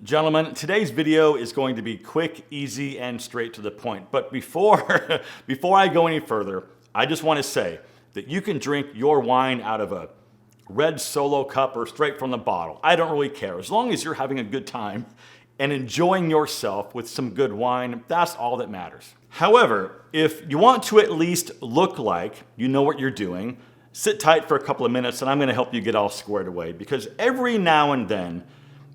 Gentlemen, today's video is going to be quick, easy, and straight to the point. But before, before I go any further, I just want to say that you can drink your wine out of a red Solo cup or straight from the bottle. I don't really care. As long as you're having a good time and enjoying yourself with some good wine, that's all that matters. However, if you want to at least look like you know what you're doing, sit tight for a couple of minutes and I'm going to help you get all squared away, because every now and then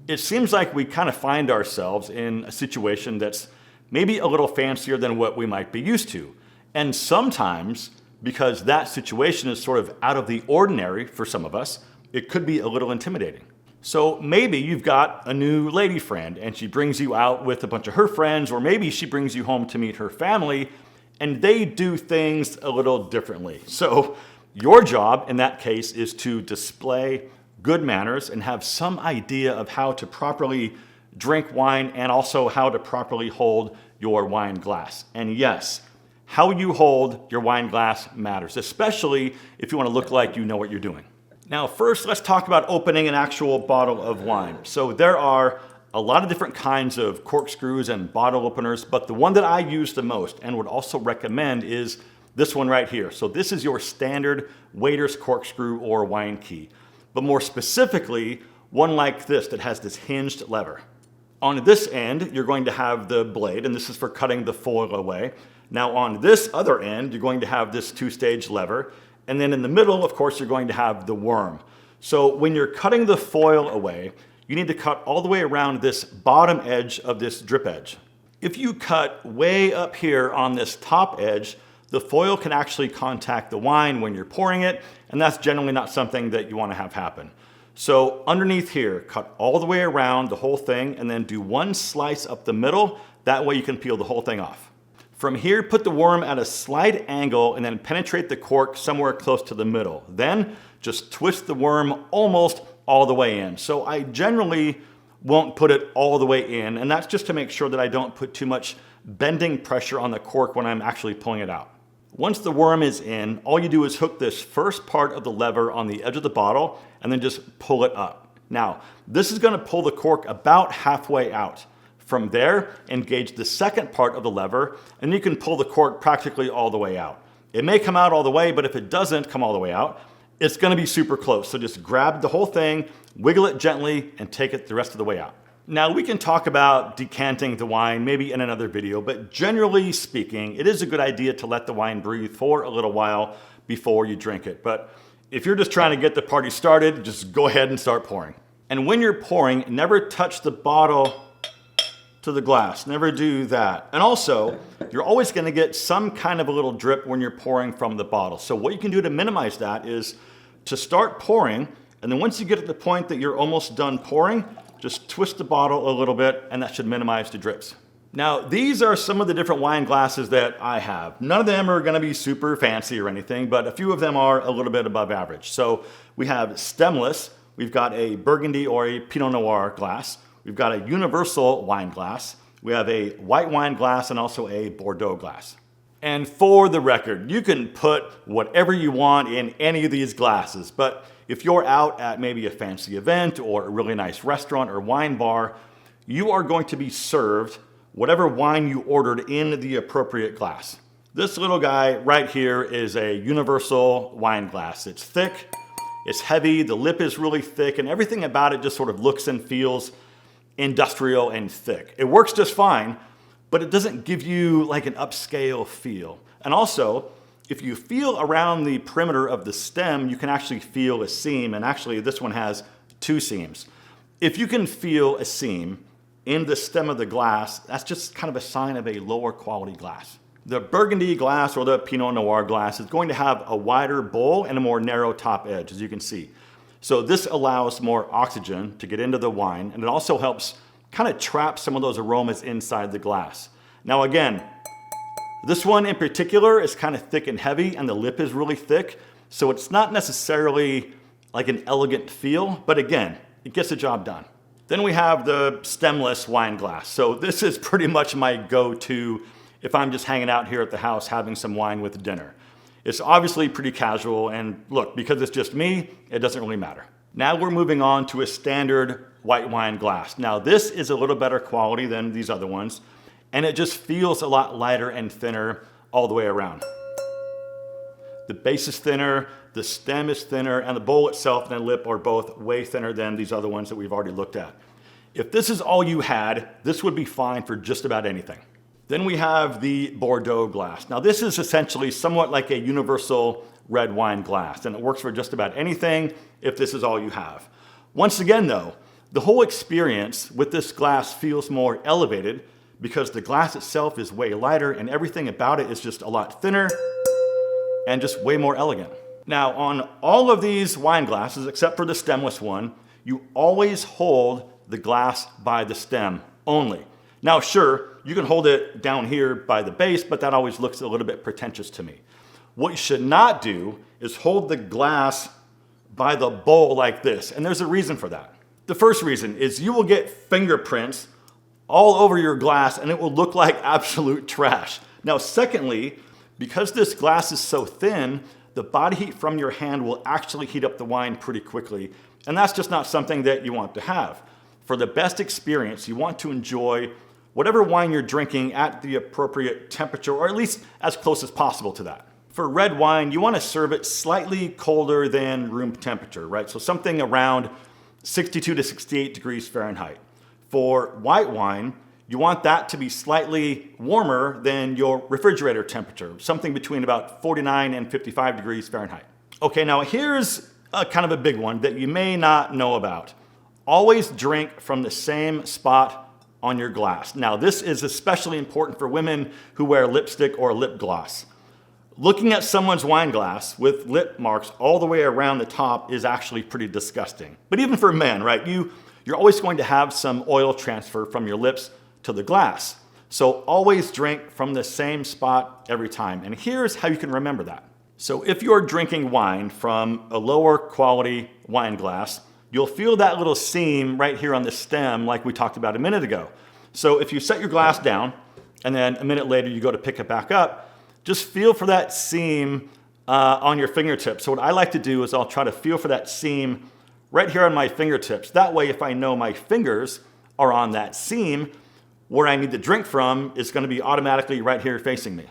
it seems like we kind of find ourselves in a situation that's maybe a little fancier than what we might be used to. And sometimes, because that situation is sort of out of the ordinary for some of us, it could be a little intimidating. So maybe you've got a new lady friend and she brings you out with a bunch of her friends, or maybe she brings you home to meet her family and they do things a little differently. So your job in that case is to display good manners and have some idea of how to properly drink wine and also how to properly hold your wine glass. And yes, how you hold your wine glass matters, especially if you want to look like you know what you're doing. Now, first, let's talk about opening an actual bottle of wine. So there are a lot of different kinds of corkscrews and bottle openers, but the one that I use the most and would also recommend is this one right here. So this is your standard waiter's corkscrew or wine key, but more specifically, one like this that has this hinged lever. On this end, you're going to have the blade, and this is for cutting the foil away. Now on this other end, you're going to have this two-stage lever, and then in the middle, of course, you're going to have the worm. So when you're cutting the foil away, you need to cut all the way around this bottom edge of this drip edge. If you cut way up here on this top edge, the foil can actually contact the wine when you're pouring it, and that's generally not something that you want to have happen. So underneath here, cut all the way around the whole thing and then do one slice up the middle. That way you can peel the whole thing off. From here, put the worm at a slight angle and then penetrate the cork somewhere close to the middle. Then just twist the worm almost all the way in. So I generally won't put it all the way in, and that's just to make sure that I don't put too much bending pressure on the cork when I'm actually pulling it out. Once the worm is in, all you do is hook this first part of the lever on the edge of the bottle and then just pull it up. Now, this is going to pull the cork about halfway out. From there, engage the second part of the lever and you can pull the cork practically all the way out. It may come out all the way, but if it doesn't come all the way out, it's going to be super close. So just grab the whole thing, wiggle it gently, and take it the rest of the way out. Now, we can talk about decanting the wine maybe in another video, but generally speaking, it is a good idea to let the wine breathe for a little while before you drink it. But if you're just trying to get the party started, just go ahead and start pouring. And when you're pouring, never touch the bottle to the glass. Never do that. And also, you're always going to get some kind of a little drip when you're pouring from the bottle. So what you can do to minimize that is to start pouring, and then once you get to the point that you're almost done pouring, just twist the bottle a little bit and that should minimize the drips. Now, these are some of the different wine glasses that I have. None of them are going to be super fancy or anything, but a few of them are a little bit above average. So we have stemless, we've got a Burgundy or a Pinot Noir glass, we've got a universal wine glass, we have a white wine glass and also a Bordeaux glass. And for the record, you can put whatever you want in any of these glasses, but if you're out at maybe a fancy event or a really nice restaurant or wine bar, you are going to be served whatever wine you ordered in the appropriate glass. This little guy right here is a universal wine glass. It's thick, it's heavy, the lip is really thick, and everything about it just sort of looks and feels industrial and thick. It works just fine, but it doesn't give you like an upscale feel. And also, if you feel around the perimeter of the stem, you can actually feel a seam, and actually this one has two seams. If you can feel a seam in the stem of the glass, that's just kind of a sign of a lower quality glass. The Burgundy glass or the Pinot Noir glass is going to have a wider bowl and a more narrow top edge, as you can see. So this allows more oxygen to get into the wine, and it also helps kind of trap some of those aromas inside the glass. Now again, this one in particular is kind of thick and heavy, and the lip is really thick, so it's not necessarily like an elegant feel, but again, it gets the job done. Then we have the stemless wine glass. So this is pretty much my go-to if I'm just hanging out here at the house having some wine with dinner. It's obviously pretty casual, and look, because it's just me, it doesn't really matter. Now we're moving on to a standard white wine glass. Now this is a little better quality than these other ones, and it just feels a lot lighter and thinner all the way around. The base is thinner, the stem is thinner, and the bowl itself and the lip are both way thinner than these other ones that we've already looked at. If this is all you had, this would be fine for just about anything. Then we have the Bordeaux glass. Now this is essentially somewhat like a universal red wine glass, and it works for just about anything if this is all you have. Once again though, the whole experience with this glass feels more elevated because the glass itself is way lighter and everything about it is just a lot thinner and just way more elegant. Now on all of these wine glasses, except for the stemless one, you always hold the glass by the stem only. Now sure, you can hold it down here by the base, but that always looks a little bit pretentious to me. What you should not do is hold the glass by the bowl like this, and there's a reason for that. The first reason is you will get fingerprints all over your glass and it will look like absolute trash. Now secondly, because this glass is so thin, the body heat from your hand will actually heat up the wine pretty quickly, and that's just not something that you want to have. For the best experience, you want to enjoy whatever wine you're drinking at the appropriate temperature, or at least as close as possible to that. For red wine, you want to serve it slightly colder than room temperature, right? So something around 62 to 68 degrees Fahrenheit. For white wine, you want that to be slightly warmer than your refrigerator temperature, something between about 49 and 55 degrees Fahrenheit. Okay, now here's kind of a big one that you may not know about. Always drink from the same spot on your glass. Now this is especially important for women who wear lipstick or lip gloss. Looking at someone's wine glass with lip marks all the way around the top is actually pretty disgusting. But even for men, right, you're always going to have some oil transfer from your lips to the glass. So always drink from the same spot every time. And here's how you can remember that. So if you're drinking wine from a lower quality wine glass, you'll feel that little seam right here on the stem like we talked about a minute ago. So if you set your glass down and then a minute later you go to pick it back up, just feel for that seam on your fingertips. So what I like to do is I'll try to feel for that seam right here on my fingertips. That way, if I know my fingers are on that seam, where I need to drink from is going to be automatically right here facing me.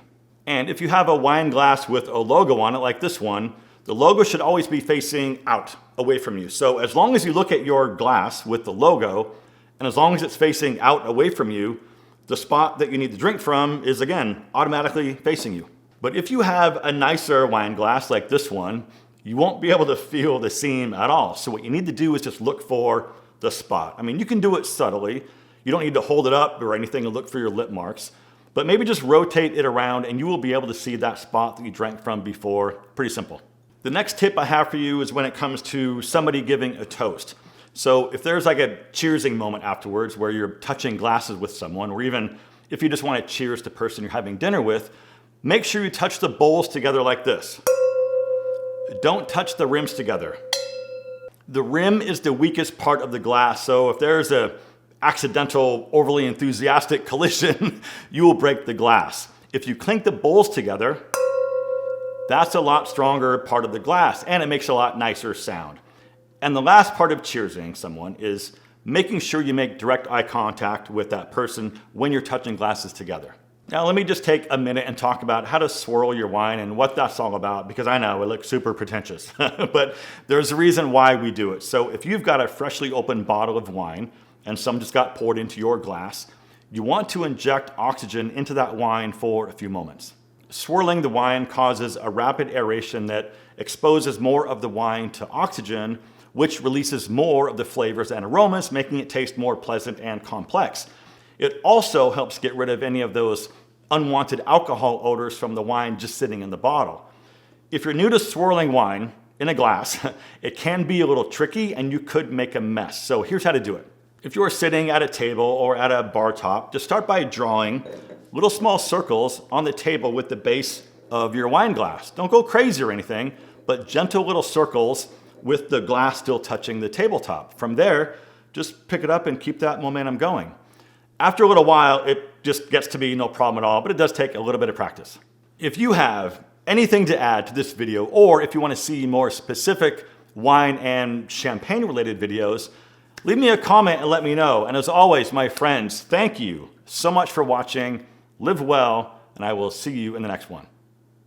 And if you have a wine glass with a logo on it like this one, the logo should always be facing out, away from you. So as long as you look at your glass with the logo, and as long as it's facing out, away from you, the spot that you need to drink from is, again, automatically facing you. But if you have a nicer wine glass like this one, you won't be able to feel the seam at all. So what you need to do is just look for the spot. I mean, you can do it subtly. You don't need to hold it up or anything and look for your lip marks, but maybe just rotate it around and you will be able to see that spot that you drank from before. Pretty simple. The next tip I have for you is when it comes to somebody giving a toast. So if there's like a cheersing moment afterwards where you're touching glasses with someone, or even if you just want to cheers the person you're having dinner with, make sure you touch the bowls together like this. Don't touch the rims together. The rim is the weakest part of the glass, so if there's a accidental, overly enthusiastic collision, you will break the glass. If you clink the bowls together, that's a lot stronger part of the glass, and it makes a lot nicer sound. And the last part of cheersing someone is making sure you make direct eye contact with that person when you're touching glasses together. Now let me just take a minute and talk about how to swirl your wine and what that's all about, because I know it looks super pretentious, but there's a reason why we do it. So if you've got a freshly opened bottle of wine and some just got poured into your glass, you want to inject oxygen into that wine for a few moments. Swirling the wine causes a rapid aeration that exposes more of the wine to oxygen, which releases more of the flavors and aromas, making it taste more pleasant and complex. It also helps get rid of any of those unwanted alcohol odors from the wine just sitting in the bottle. If you're new to swirling wine in a glass, it can be a little tricky and you could make a mess. So here's how to do it. If you're sitting at a table or at a bar top, just start by drawing little small circles on the table with the base of your wine glass. Don't go crazy or anything, but gentle little circles with the glass still touching the tabletop. From there, just pick it up and keep that momentum going. After a little while, it just gets to be no problem at all, but it does take a little bit of practice. If you have anything to add to this video, or if you want to see more specific wine and champagne related videos, Leave me a comment and let me know. And as always, my friends, thank you so much for watching. Live well, and I will see you in the next one.